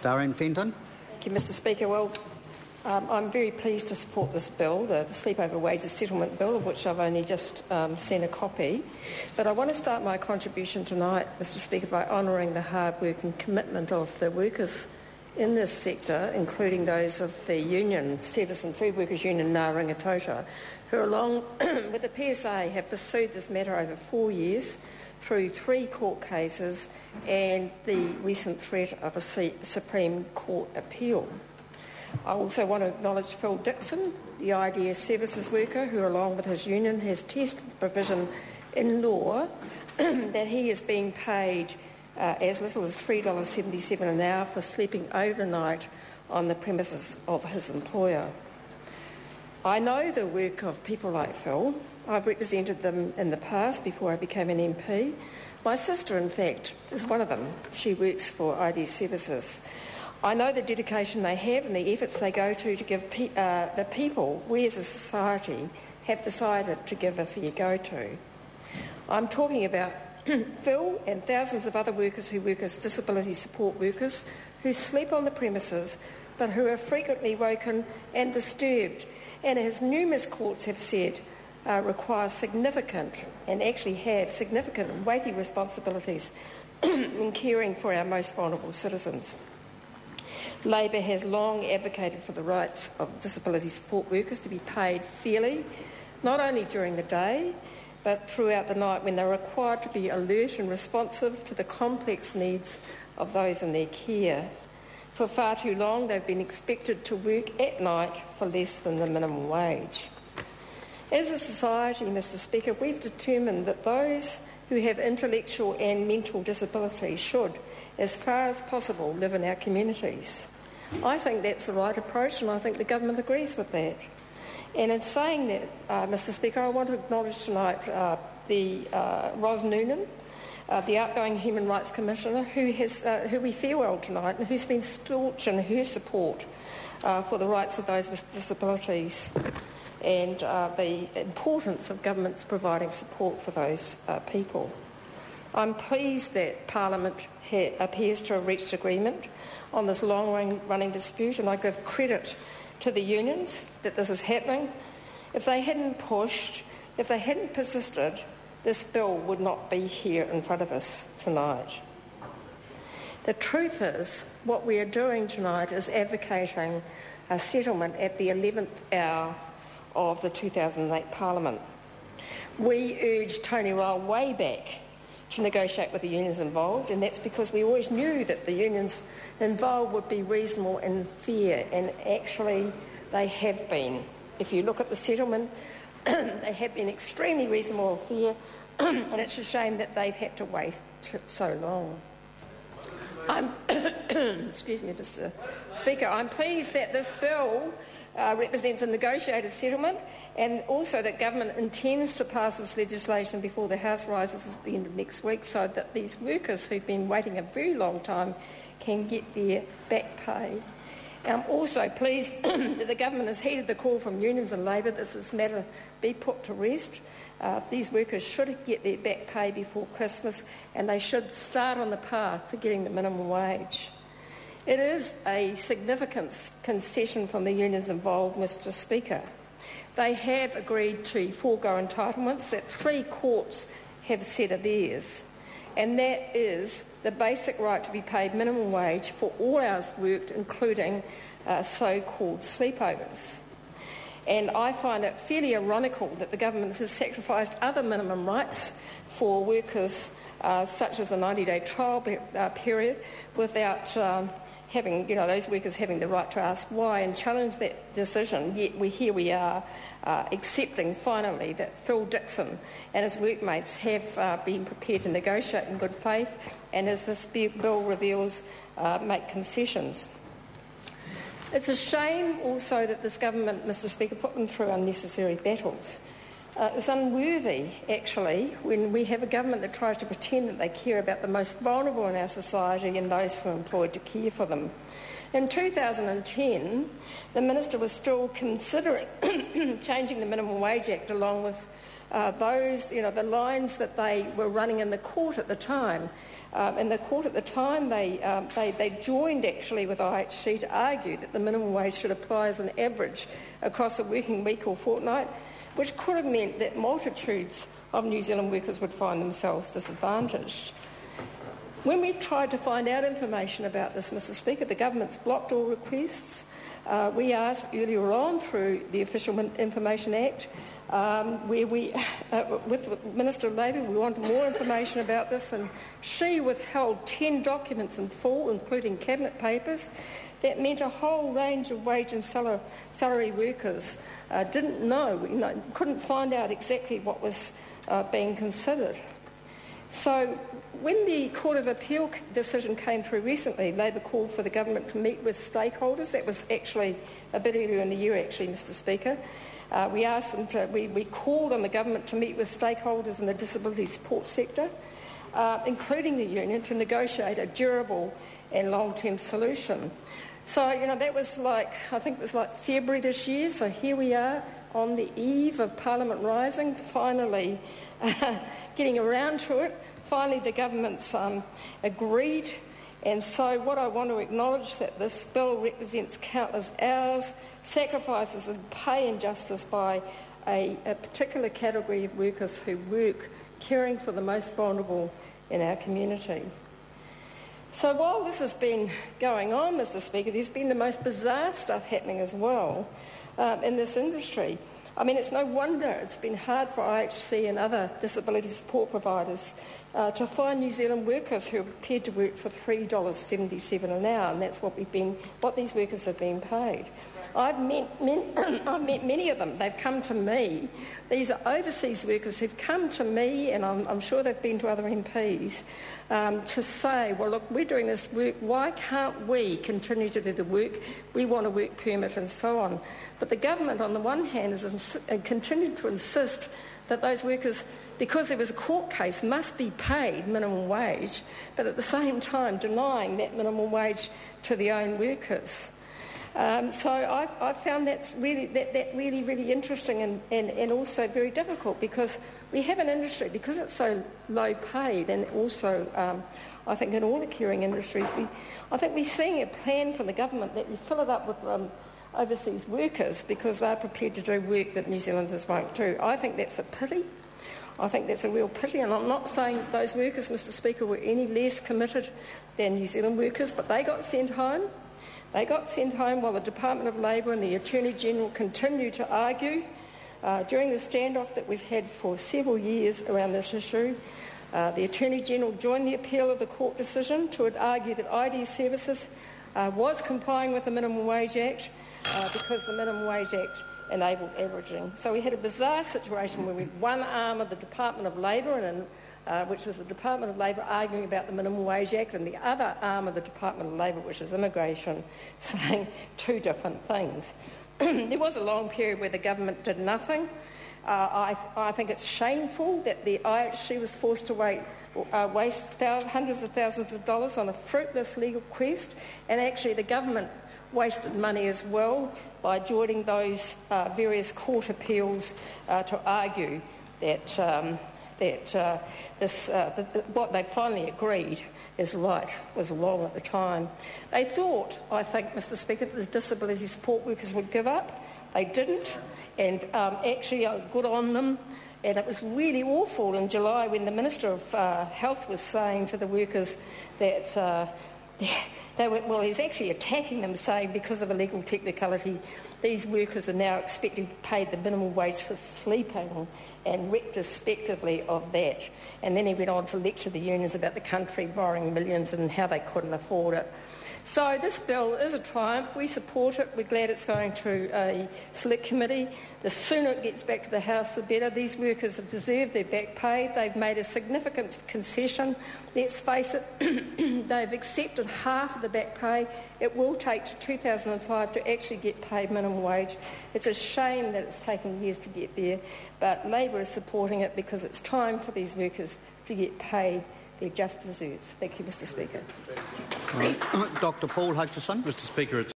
Darren Fenton. Thank you, Mr Speaker. Well, I'm very pleased to support this bill, the Sleepover Wages Settlement Bill, of which I've only just seen a copy. But I want to start my contribution tonight, Mr Speaker, by honouring the hard work and commitment of the workers in this sector, including those of the union, Service and Food Workers Union Ngā Rangitoto, who along with the PSA have pursued this matter over 4 years through 3 court cases and the recent threat of a Supreme Court appeal. I also want to acknowledge Phil Dixon, the IDS services worker, who along with his union has tested the provision in law that he is being paid as little as $3.77 an hour for sleeping overnight on the premises of his employer. I know the work of people like Phil. I've represented them in the past before I became an MP. My sister, in fact, is one of them. She works for IDS Services. I know the dedication they have and the efforts they go to give the people we as a society have decided to give a fair go to. I'm talking about Phil and thousands of other workers who work as disability support workers who sleep on the premises but who are frequently woken and disturbed and, as numerous courts have said, require significant and actually have significant and weighty responsibilities in caring for our most vulnerable citizens. Labor has long advocated for the rights of disability support workers to be paid fairly, not only during the day, but throughout the night when they're required to be alert and responsive to the complex needs of those in their care. For far too long, they've been expected to work at night for less than the minimum wage. As a society, Mr Speaker, we've determined that those who have intellectual and mental disabilities should, as far as possible, live in our communities. I think that's the right approach, and I think the government agrees with that. And in saying that, Mr Speaker, I want to acknowledge tonight Ros Noonan, the outgoing Human Rights Commissioner, who we farewell tonight and who's been staunch in her support for the rights of those with disabilities and the importance of governments providing support for those people. I'm pleased that Parliament appears to have reached agreement on this long-running dispute, and I give credit to the unions that this is happening. If they hadn't pushed, if they hadn't persisted, this bill would not be here in front of us tonight. The truth is, what we are doing tonight is advocating a settlement at the 11th hour of the 2008 Parliament. We urged Tony Ryle way back to negotiate with the unions involved, and that's because we always knew that the unions involved would be reasonable and fair, and actually they have been. If you look at the settlement, they have been extremely reasonable and fair, and it's a shame that they've had to wait so long. Excuse me, Mr Speaker, I'm pleased that this bill represents a negotiated settlement, and also that government intends to pass this legislation before the House rises at the end of next week, so that these workers who've been waiting a very long time can get their back pay. I'm also pleased that the government has heeded the call from unions and Labor that this matter be put to rest. These workers should get their back pay before Christmas, and they should start on the path to getting the minimum wage. It is a significant concession from the unions involved, Mr Speaker. They have agreed to forego entitlements that 3 courts have said are theirs, and that is the basic right to be paid minimum wage for all hours worked, including so-called sleepovers. And I find it fairly ironical that the government has sacrificed other minimum rights for workers, such as the 90-day trial period, without having, those workers having the right to ask why and challenge that decision. Yet here we are accepting finally that Phil Dixon and his workmates have been prepared to negotiate in good faith, and as this bill reveals, make concessions. It's a shame also that this government, Mr Speaker, put them through unnecessary battles. It's unworthy, actually, when we have a government that tries to pretend that they care about the most vulnerable in our society and those who are employed to care for them. In 2010, the Minister was still considering changing the Minimum Wage Act along with the lines that they were running in the court at the time And the court at the time, they joined actually with IHC to argue that the minimum wage should apply as an average across a working week or fortnight, which could have meant that multitudes of New Zealand workers would find themselves disadvantaged. When we've tried to find out information about this, Mr Speaker, the government's blocked all requests. We asked earlier on through the Official Information Act, where we, with the Minister of Labour, we wanted more information about this, and she withheld 10 documents in full, including cabinet papers. That meant a whole range of wage and salary workers didn't know, couldn't find out exactly what was being considered. So when the Court of Appeal decision came through recently, Labor called for the government to meet with stakeholders. That was actually a bit earlier in the year, actually, Mr Speaker. We asked them to, we called on the government to meet with stakeholders in the disability support sector, including the union, to negotiate a durable and long-term solution. So, that was I think it was like February this year, so here we are on the eve of Parliament rising, finally getting around to it. Finally, the government's agreed, and so what I want to acknowledge that this bill represents countless hours, sacrifices and pay injustice by a particular category of workers who work caring for the most vulnerable in our community. So while this has been going on, Mr Speaker, there's been the most bizarre stuff happening as well in this industry. I mean, it's no wonder it's been hard for IHC and other disability support providers to find New Zealand workers who are prepared to work for $3.77 an hour, and that's what these workers have been paid. I've met many of them. They've come to me. These are overseas workers who've come to me, and I'm sure they've been to other MPs, to say, well, look, we're doing this work. Why can't we continue to do the work? We want a work permit and so on. But the government, on the one hand, has continued to insist that those workers, because there was a court case, must be paid minimum wage, but at the same time denying that minimum wage to the own workers. So I found that really interesting and also very difficult, because we have an industry, because it's so low paid, and also I think in all the caring industries, I think we're seeing a plan from the government that you fill it up with overseas workers because they're prepared to do work that New Zealanders won't do. I think that's a pity. I think that's a real pity, and I'm not saying those workers, Mr Speaker, were any less committed than New Zealand workers, but they got sent home. They got sent home while the Department of Labour and the Attorney-General continue to argue. During the standoff that we've had for several years around this issue, the Attorney-General joined the appeal of the court decision to argue that ID Services was complying with the Minimum Wage Act because the Minimum Wage Act enabled averaging. So we had a bizarre situation where we had one arm of the Department of Labour, which was the Department of Labour arguing about the Minimum Wage Act, and the other arm of the Department of Labour, which is immigration, saying two different things. There was a long period where the government did nothing. I think it's shameful that the IHC was forced to waste hundreds of thousands of dollars on a fruitless legal quest, and actually the government wasted money as well by joining those various court appeals to argue that what they finally agreed is right was wrong at the time. They thought, I think, Mr Speaker, that the disability support workers would give up. They didn't, and actually good on them. And it was really awful in July when the Minister of Health was saying to the workers that he's actually attacking them, saying because of a legal technicality, these workers are now expected to pay the minimum wage for sleeping, and retrospectively of that. And then he went on to lecture the unions about the country borrowing millions and how they couldn't afford it. So this bill is a triumph. We support it. We're glad it's going to a select committee. The sooner it gets back to the House, the better. These workers have deserved their back pay. They've made a significant concession. Let's face it, they've accepted half of the back pay. It will take to 2005 to actually get paid minimum wage. It's a shame that it's taken years to get there, but Labor is supporting it because it's time for these workers to get paid their just deserts. Thank you, Mr Speaker. Dr Paul Hutchison. Mr Speaker, it's